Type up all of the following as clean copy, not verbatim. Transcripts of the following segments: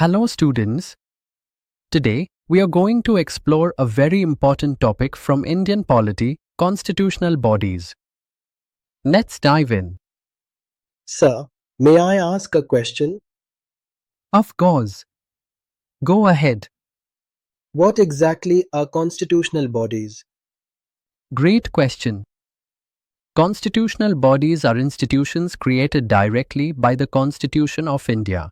Hello students. Today we are going to explore a very important topic from Indian polity, constitutional bodies. Let's dive in. Sir, may I ask a question? Of course. Go ahead. What exactly are constitutional bodies? Great question. Constitutional bodies are institutions created directly by the Constitution of India.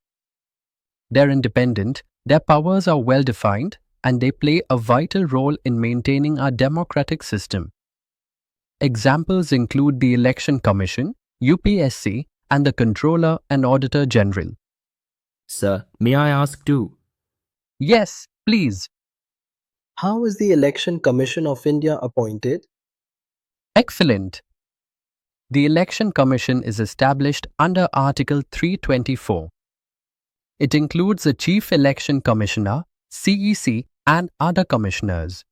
They're independent, their powers are well defined, and they play a vital role in maintaining our democratic system. Examples include the Election Commission, UPSC, and the Controller and Auditor General. Sir, may I ask too? Yes, please. How is the Election Commission of India appointed? Excellent. The Election Commission is established under Article 324. It includes a Chief Election Commissioner, CEC, and other commissioners.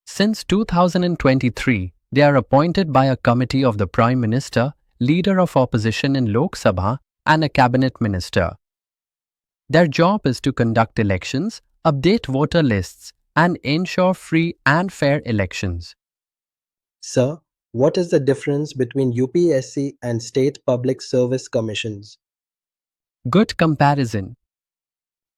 Since 2023, they are appointed by a committee of the Prime Minister, Leader of Opposition in Lok Sabha, and a Cabinet Minister. Their job is to conduct elections, update voter lists, and ensure free and fair elections. Sir, what is the difference between UPSC and state public service commissions? Good comparison.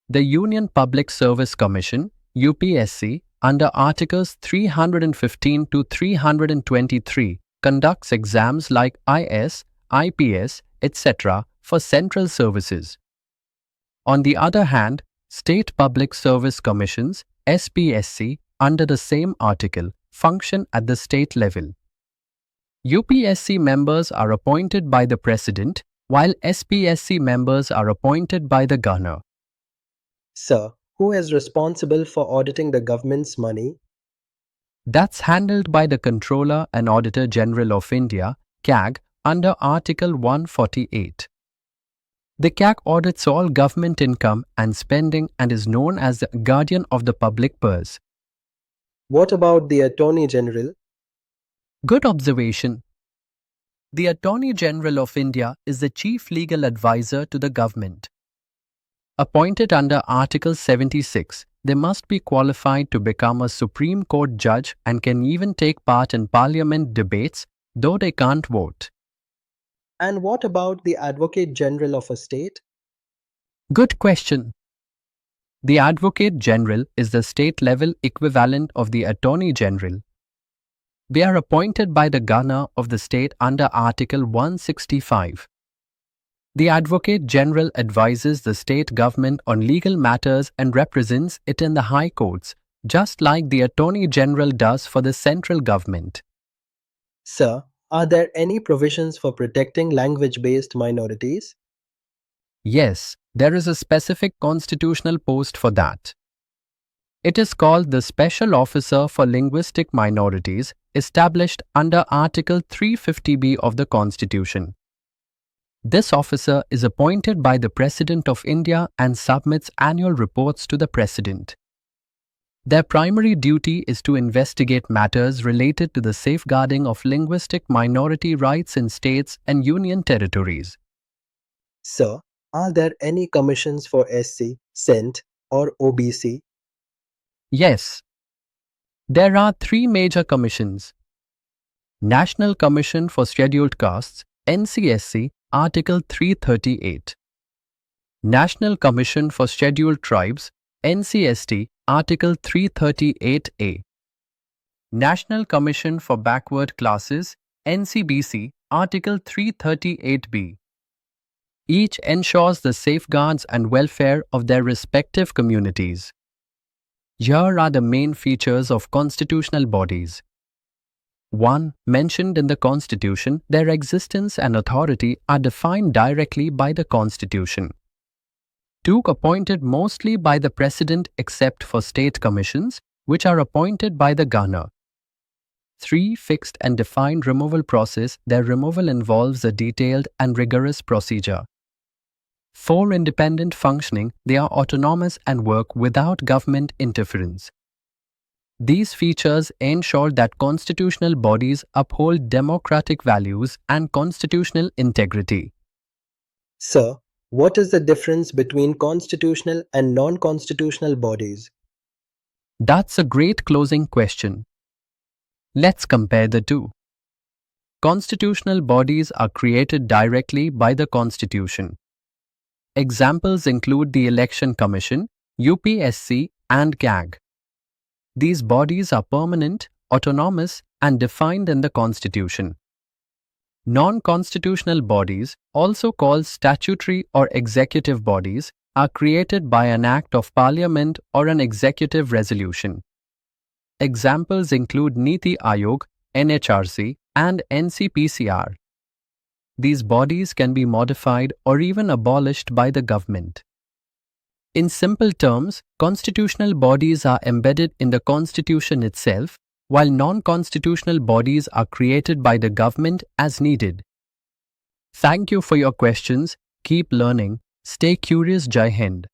The Union Public Service Commission, UPSC, under Articles 315 to 323, conducts exams like IS, IPS, etc. for central services. On the other hand, State Public Service Commissions, SPSC, under the same article, function at the state level. UPSC members are appointed by the President, while SPSC members are appointed by the Governor. Sir, who is responsible for auditing the government's money? That's handled by the Controller and Auditor General of India, CAG, under Article 148. The CAG audits all government income and spending and is known as the guardian of the public purse. What about the Attorney General? Good observation. The Attorney General of India is the chief legal advisor to the government. Appointed under Article 76, they must be qualified to become a Supreme Court judge and can even take part in parliament debates, though they can't vote. And what about the Advocate General of a state? Good question. The Advocate General is the state-level equivalent of the Attorney General. They are appointed by the Governor of the state under Article 165. The Advocate General advises the state government on legal matters and represents it in the high courts, just like the Attorney General does for the central government. Sir, are there any provisions for protecting language-based minorities? Yes, there is a specific constitutional post for that. It is called the Special Officer for Linguistic Minorities, established under Article 350B of the Constitution. This officer is appointed by the President of India and submits annual reports to the President. Their primary duty is to investigate matters related to the safeguarding of linguistic minority rights in states and union territories. Sir, are there any commissions for SC, Cent, or OBC? Yes. There are three major commissions. National Commission for Scheduled Castes, NCSC, Article 338. National Commission for Scheduled Tribes, NCST, Article 338A. National Commission for Backward Classes, NCBC, Article 338B. Each ensures the safeguards and welfare of their respective communities. Here are the main features of constitutional bodies. 1. Mentioned in the Constitution, their existence and authority are defined directly by the Constitution. 2. Appointed mostly by the President except for state commissions, which are appointed by the Governor. 3. Fixed and defined removal process. Their removal involves a detailed and rigorous procedure. 4. Independent functioning. They are autonomous and work without government interference. These features ensure that constitutional bodies uphold democratic values and constitutional integrity. Sir, What is the difference between constitutional and non-constitutional bodies? That's a great closing question. Let's compare the two. Constitutional bodies are created directly by the Constitution. Examples include the Election Commission, UPSC, and CAG. These bodies are permanent, autonomous, and defined in the Constitution. Non-constitutional bodies, also called statutory or executive bodies, are created by an act of Parliament or an executive resolution. Examples include Niti Aayog, NHRC, and NCPCR. These bodies can be modified or even abolished by the government. In simple terms, constitutional bodies are embedded in the Constitution itself, while non-constitutional bodies are created by the government as needed. Thank you for your questions. Keep learning. Stay curious. Jai Hind.